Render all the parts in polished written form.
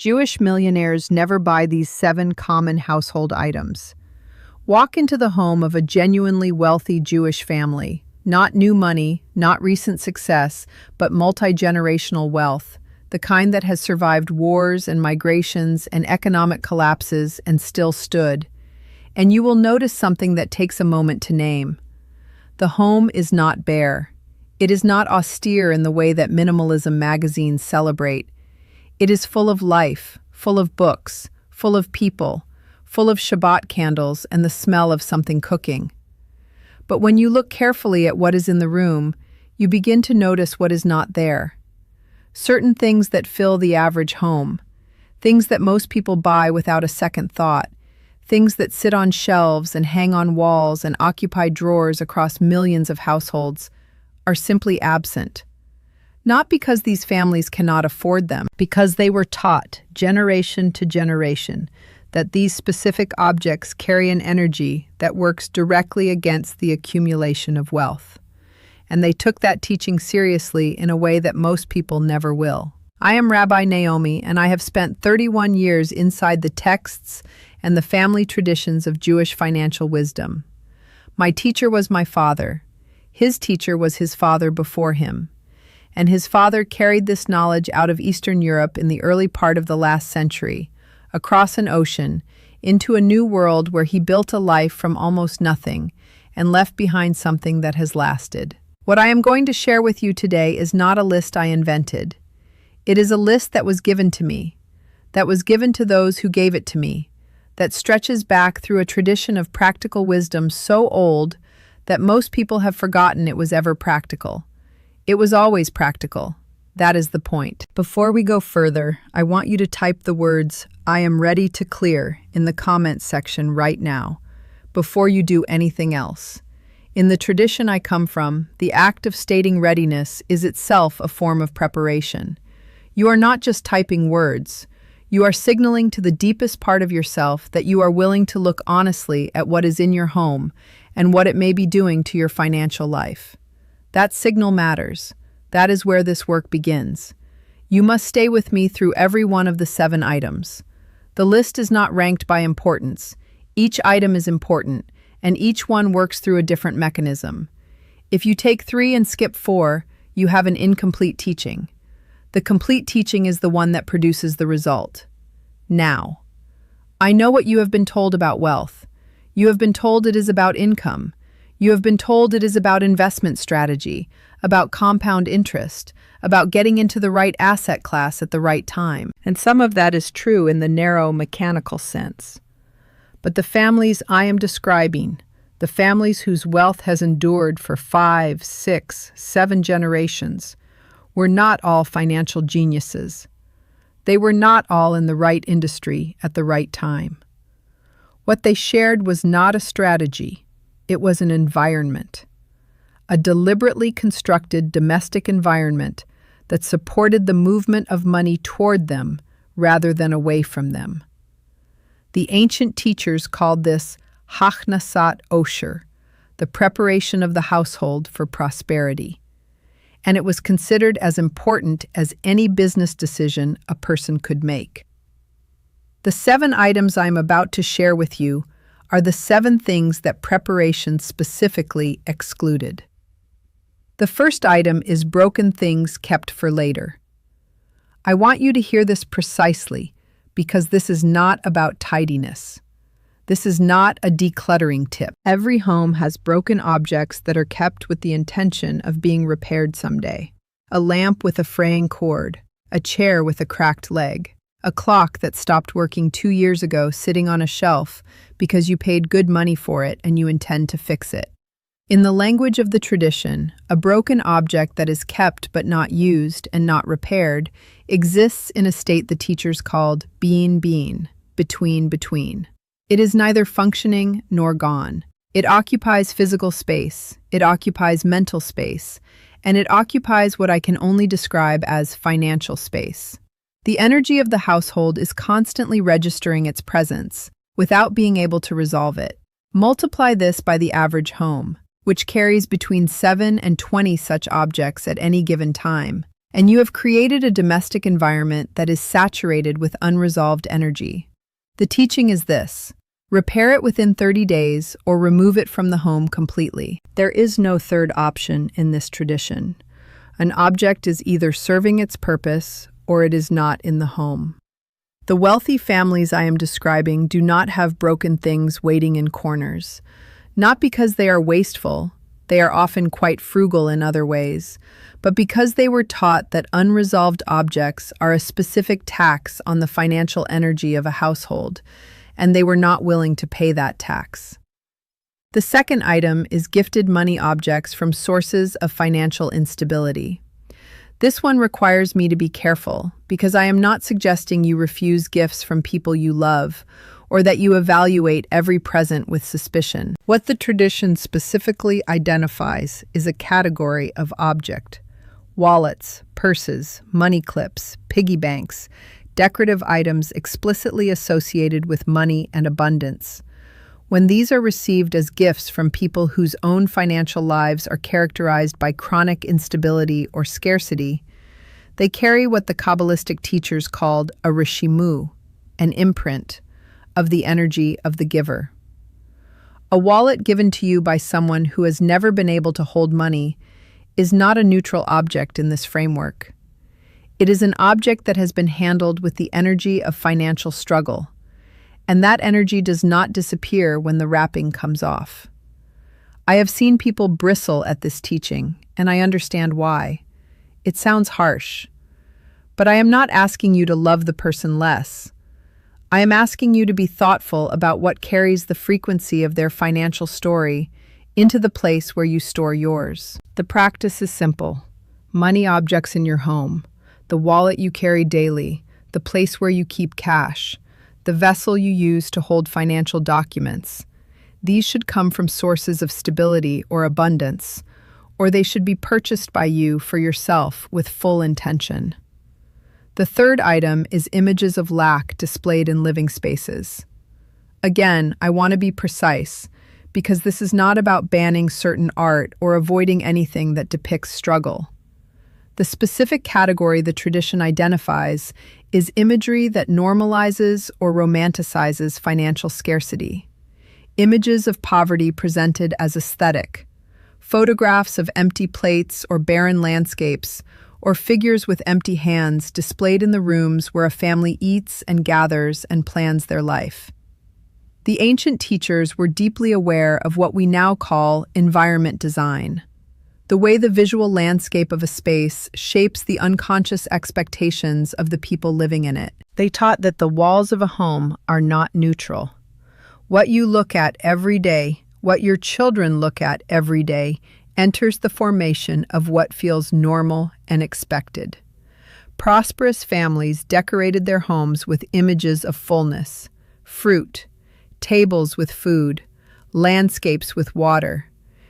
Jewish millionaires never buy these 7 common household items. Walk into the home of a genuinely wealthy Jewish family. Not new money, not recent success, but multi-generational wealth, the kind that has survived wars and migrations and economic collapses and still stood. And you will notice something that takes a moment to name. The home is not bare. It is not austere in the way that minimalism magazines celebrate. It is full of life, full of books, full of people, full of Shabbat candles and the smell of something cooking. But when you look carefully at what is in the room, you begin to notice what is not there. Certain things that fill the average home, things that most people buy without a second thought, things that sit on shelves and hang on walls and occupy drawers across millions of households, are simply absent. Not because these families cannot afford them, because they were taught, generation to generation, that these specific objects carry an energy that works directly against the accumulation of wealth. And they took that teaching seriously in a way that most people never will. I am Rabbi Naomi, and I have spent 31 years inside the texts and the family traditions of Jewish financial wisdom. My teacher was my father. His teacher was his father before him. And his father carried this knowledge out of Eastern Europe in the early part of the last century, across an ocean, into a new world where he built a life from almost nothing and left behind something that has lasted. What I am going to share with you today is not a list I invented. It is a list that was given to me, that was given to those who gave it to me, that stretches back through a tradition of practical wisdom so old that most people have forgotten it was ever practical. It was always practical. That is the point. Before we go further, I want you to type the words, "I am ready to clear," in the comments section right now, before you do anything else. In the tradition I come from, the act of stating readiness is itself a form of preparation. You are not just typing words. You are signaling to the deepest part of yourself that you are willing to look honestly at what is in your home and what it may be doing to your financial life. That signal matters. That is where this work begins. You must stay with me through every one of the 7 items. The list is not ranked by importance. Each item is important, and each one works through a different mechanism. If you take 3 and skip 4, you have an incomplete teaching. The complete teaching is the one that produces the result. Now, I know what you have been told about wealth. You have been told it is about income. You have been told it is about investment strategy, about compound interest, about getting into the right asset class at the right time. And some of that is true in the narrow, mechanical sense. But the families I am describing, the families whose wealth has endured for 5, 6, 7 generations, were not all financial geniuses. They were not all in the right industry at the right time. What they shared was not a strategy. It was an environment, a deliberately constructed domestic environment that supported the movement of money toward them rather than away from them. The ancient teachers called this Hachnasat Osher, the preparation of the household for prosperity, and it was considered as important as any business decision a person could make. The 7 items I'm about to share with you are the 7 things that preparation specifically excluded. The first item is broken things kept for later. I want you to hear this precisely because this is not about tidiness. This is not a decluttering tip. Every home has broken objects that are kept with the intention of being repaired someday. A lamp with a fraying cord, a chair with a cracked leg, a clock that stopped working 2 years ago sitting on a shelf because you paid good money for it and you intend to fix it. In the language of the tradition, a broken object that is kept but not used and not repaired exists in a state the teachers called between. It is neither functioning nor gone. It occupies physical space, it occupies mental space, and it occupies what I can only describe as financial space. The energy of the household is constantly registering its presence without being able to resolve it. Multiply this by the average home, which carries between 7 and 20 such objects at any given time, And you have created a domestic environment that is saturated with unresolved energy. The teaching is this: repair it within 30 days or remove it from the home completely. There is no third option in this tradition. An object is either serving its purpose or it is not in the home. The wealthy families I am describing do not have broken things waiting in corners. Not because they are wasteful, they are often quite frugal in other ways, but because they were taught that unresolved objects are a specific tax on the financial energy of a household, and they were not willing to pay that tax. The second item is gifted money objects from sources of financial instability. This one requires me to be careful because I am not suggesting you refuse gifts from people you love or that you evaluate every present with suspicion. What the tradition specifically identifies is a category of object: wallets, purses, money clips, piggy banks, decorative items explicitly associated with money and abundance. When these are received as gifts from people whose own financial lives are characterized by chronic instability or scarcity, they carry what the Kabbalistic teachers called a rishimu, an imprint, of the energy of the giver. A wallet given to you by someone who has never been able to hold money is not a neutral object in this framework. It is an object that has been handled with the energy of financial struggle, and that energy does not disappear when the wrapping comes off. I have seen people bristle at this teaching, and I understand why. It sounds harsh, but I am not asking you to love the person less. I am asking you to be thoughtful about what carries the frequency of their financial story into the place where you store yours. The practice is simple: money objects in your home, the wallet you carry daily, the place where you keep cash, the vessel you use to hold financial documents. These should come from sources of stability or abundance, or they should be purchased by you for yourself with full intention. The third item is images of lack displayed in living spaces. Again, I want to be precise, because this is not about banning certain art or avoiding anything that depicts struggle. The specific category the tradition identifies is imagery that normalizes or romanticizes financial scarcity. Images of poverty presented as aesthetic, photographs of empty plates or barren landscapes, or figures with empty hands displayed in the rooms where a family eats and gathers and plans their life. The ancient teachers were deeply aware of what we now call environment design, the way the visual landscape of a space shapes the unconscious expectations of the people living in it. They taught that the walls of a home are not neutral. What you look at every day, what your children look at every day, enters the formation of what feels normal and expected. Prosperous families decorated their homes with images of fullness: fruit, tables with food, landscapes with water.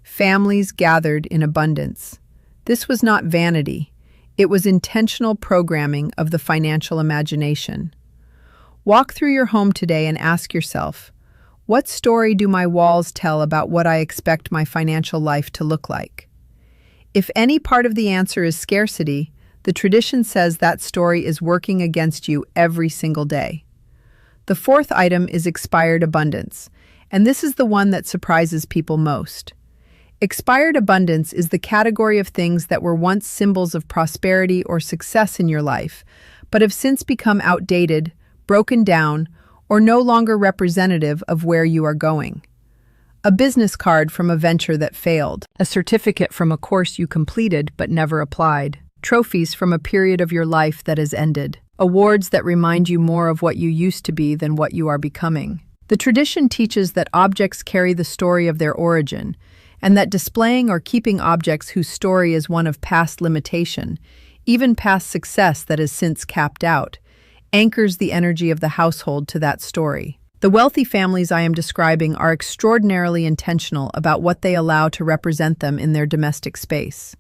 Families gathered in abundance. This was not vanity. It was intentional programming of the financial imagination. Walk through your home today and ask yourself, what story do my walls tell about what I expect my financial life to look like? If any part of the answer is scarcity, the tradition says that story is working against you every single day. The fourth item is expired abundance, and this is the one that surprises people most. Expired abundance is the category of things that were once symbols of prosperity or success in your life, but have since become outdated, broken down, or no longer representative of where you are going. A business card from a venture that failed, a certificate from a course you completed but never applied, trophies from a period of your life that has ended, awards that remind you more of what you used to be than what you are becoming. The tradition teaches that objects carry the story of their origin, and that displaying or keeping objects whose story is one of past limitation, even past success that is since capped out, anchors the energy of the household to that story. The wealthy families I am describing are extraordinarily intentional about what they allow to represent them in their domestic space.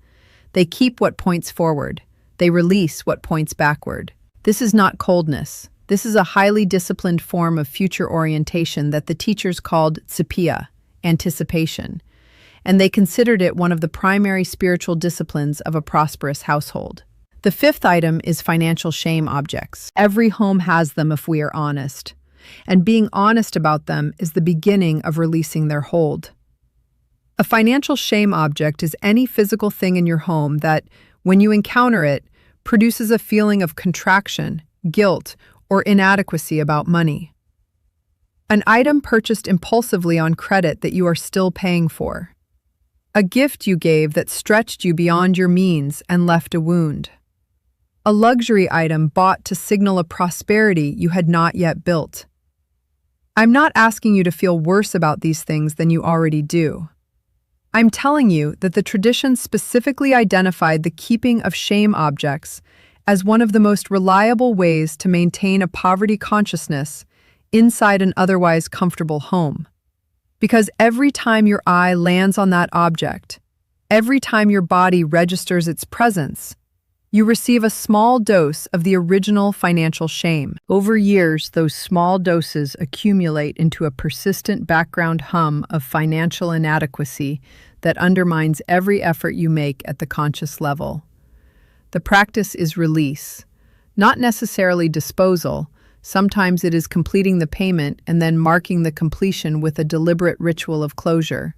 They keep what points forward. They release what points backward. This is not coldness. This is a highly disciplined form of future orientation that the teachers called tzipia, anticipation, and they considered it one of the primary spiritual disciplines of a prosperous household. The fifth item is financial shame objects. Every home has them if we are honest. And being honest about them is the beginning of releasing their hold. A financial shame object is any physical thing in your home that, when you encounter it, produces a feeling of contraction, guilt, or inadequacy about money. An item purchased impulsively on credit that you are still paying for. A gift you gave that stretched you beyond your means and left a wound. A luxury item bought to signal a prosperity you had not yet built. I'm not asking you to feel worse about these things than you already do. I'm telling you that the tradition specifically identified the keeping of shame objects as one of the most reliable ways to maintain a poverty consciousness inside an otherwise comfortable home. Because every time your eye lands on that object, every time your body registers its presence, you receive a small dose of the original financial shame. Over years, those small doses accumulate into a persistent background hum of financial inadequacy that undermines every effort you make at the conscious level. The practice is release, not necessarily disposal. Sometimes it is completing the payment and then marking the completion with a deliberate ritual of closure.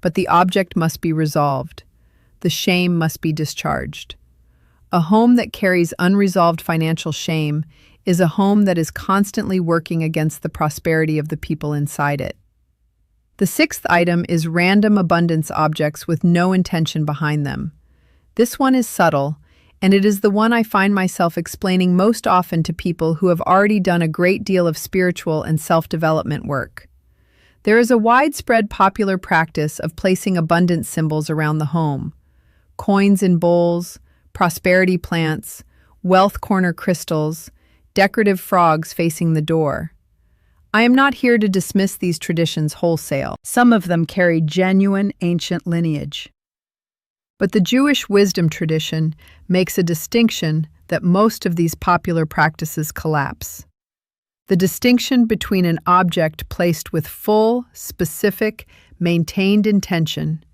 But the object must be resolved. The shame must be discharged. A home that carries unresolved financial shame is a home that is constantly working against the prosperity of the people inside it. The sixth item is random abundance objects with no intention behind them. This one is subtle, and it is the one I find myself explaining most often to people who have already done a great deal of spiritual and self-development work. There is a widespread popular practice of placing abundance symbols around the home. Coins in bowls, prosperity plants, wealth corner crystals, decorative frogs facing the door. I am not here to dismiss these traditions wholesale. Some of them carry genuine ancient lineage. But the Jewish wisdom tradition makes a distinction that most of these popular practices collapse. The distinction between an object placed with full, specific, maintained intention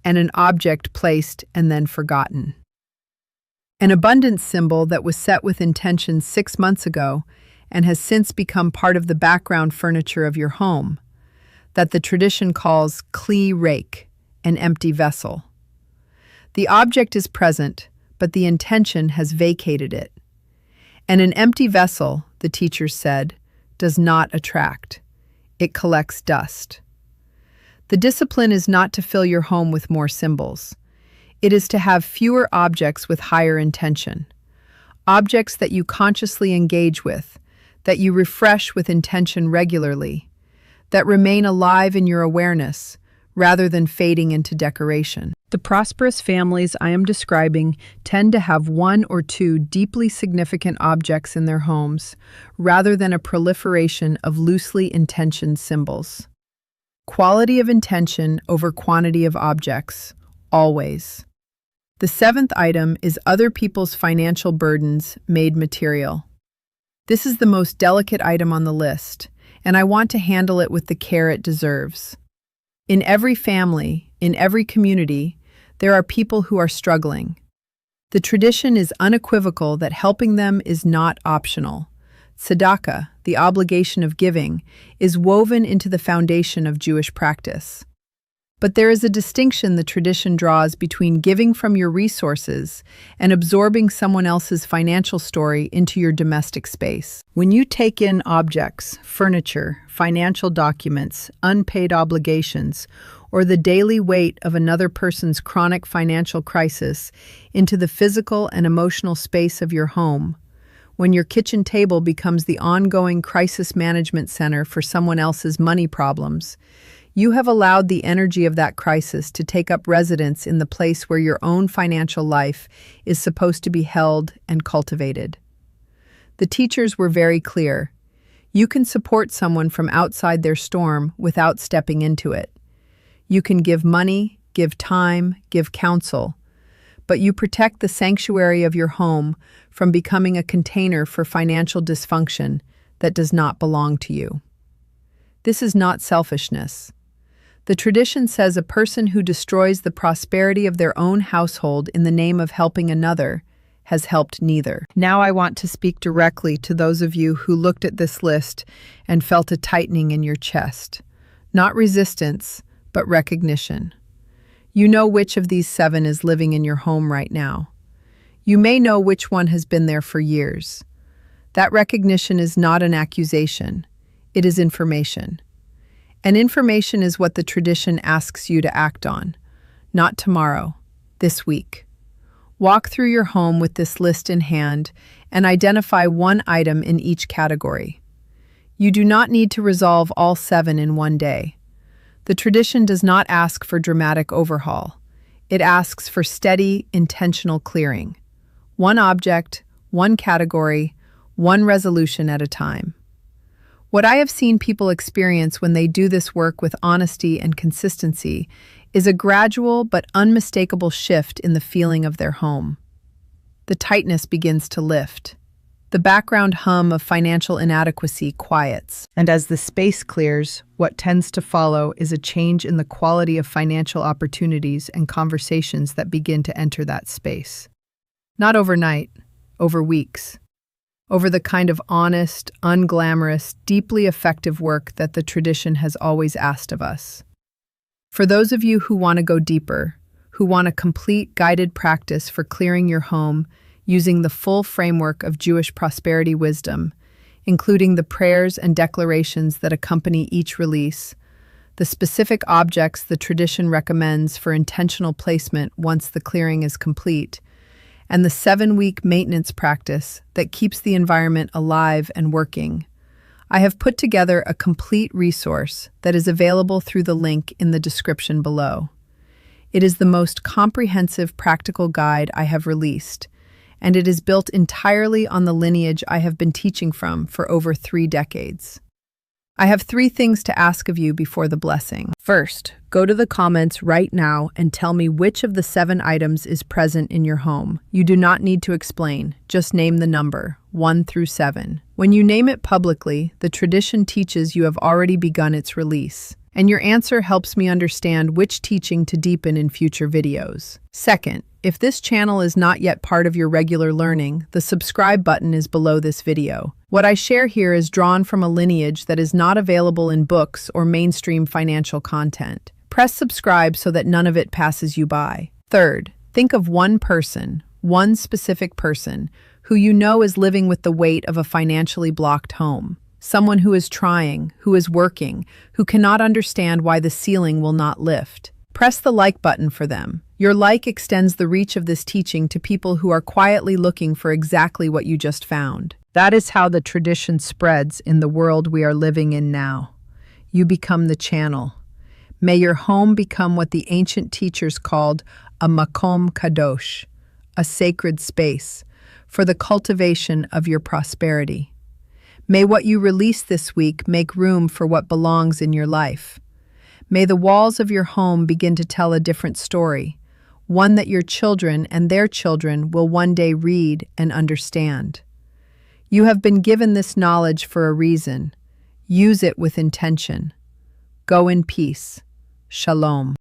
and an object placed and then forgotten. An abundance symbol that was set with intention 6 months ago and has since become part of the background furniture of your home, that the tradition calls kli rik, an empty vessel. The object is present, but the intention has vacated it. And an empty vessel, the teachers said, does not attract. It collects dust. The discipline is not to fill your home with more symbols. It is to have fewer objects with higher intention. Objects that you consciously engage with, that you refresh with intention regularly, that remain alive in your awareness, rather than fading into decoration. The prosperous families I am describing tend to have 1 or 2 deeply significant objects in their homes, rather than a proliferation of loosely intentioned symbols. Quality of intention over quantity of objects, always. The 7th item is other people's financial burdens made material. This is the most delicate item on the list, and I want to handle it with the care it deserves. In every family, in every community, there are people who are struggling. The tradition is unequivocal that helping them is not optional. Tzedakah, the obligation of giving, is woven into the foundation of Jewish practice. But there is a distinction the tradition draws between giving from your resources and absorbing someone else's financial story into your domestic space. When you take in objects, furniture, financial documents, unpaid obligations, or the daily weight of another person's chronic financial crisis into the physical and emotional space of your home, when your kitchen table becomes the ongoing crisis management center for someone else's money problems, you have allowed the energy of that crisis to take up residence in the place where your own financial life is supposed to be held and cultivated. The teachers were very clear. You can support someone from outside their storm without stepping into it. You can give money, give time, give counsel, but you protect the sanctuary of your home from becoming a container for financial dysfunction that does not belong to you. This is not selfishness. The tradition says a person who destroys the prosperity of their own household in the name of helping another has helped neither. Now I want to speak directly to those of you who looked at this list and felt a tightening in your chest. Not resistance, but recognition. You know which of these 7 is living in your home right now. You may know which one has been there for years. That recognition is not an accusation. It is information. And information is what the tradition asks you to act on. Not tomorrow, this week. Walk through your home with this list in hand and identify one item in each category. You do not need to resolve all 7 in one day. The tradition does not ask for dramatic overhaul. It asks for steady, intentional clearing. One object, one category, one resolution at a time. What I have seen people experience when they do this work with honesty and consistency is a gradual but unmistakable shift in the feeling of their home. The tightness begins to lift. The background hum of financial inadequacy quiets. And as the space clears, what tends to follow is a change in the quality of financial opportunities and conversations that begin to enter that space. Not overnight, over weeks. Over the kind of honest, unglamorous, deeply effective work that the tradition has always asked of us. For those of you who want to go deeper, who want a complete guided practice for clearing your home using the full framework of Jewish prosperity wisdom, including the prayers and declarations that accompany each release, the specific objects the tradition recommends for intentional placement once the clearing is complete, and the 7-week maintenance practice that keeps the environment alive and working, I have put together a complete resource that is available through the link in the description below. It is the most comprehensive practical guide I have released, and it is built entirely on the lineage I have been teaching from for over 3 decades. I have 3 things to ask of you before the blessing. First, go to the comments right now and tell me which of the 7 items is present in your home. You do not need to explain, just name the number, 1 through 7. When you name it publicly, the tradition teaches you have already begun its release, and your answer helps me understand which teaching to deepen in future videos. Second, if this channel is not yet part of your regular learning, the subscribe button is below this video. What I share here is drawn from a lineage that is not available in books or mainstream financial content. Press subscribe so that none of it passes you by. Third, think of one person, one specific person, who you know is living with the weight of a financially blocked home. Someone who is trying, who is working, who cannot understand why the ceiling will not lift. Press the like button for them. Your like extends the reach of this teaching to people who are quietly looking for exactly what you just found. That is how the tradition spreads in the world we are living in now. You become the channel. May your home become what the ancient teachers called a makom kadosh, a sacred space, for the cultivation of your prosperity. May what you release this week make room for what belongs in your life. May the walls of your home begin to tell a different story, one that your children and their children will one day read and understand. You have been given this knowledge for a reason. Use it with intention. Go in peace. Shalom.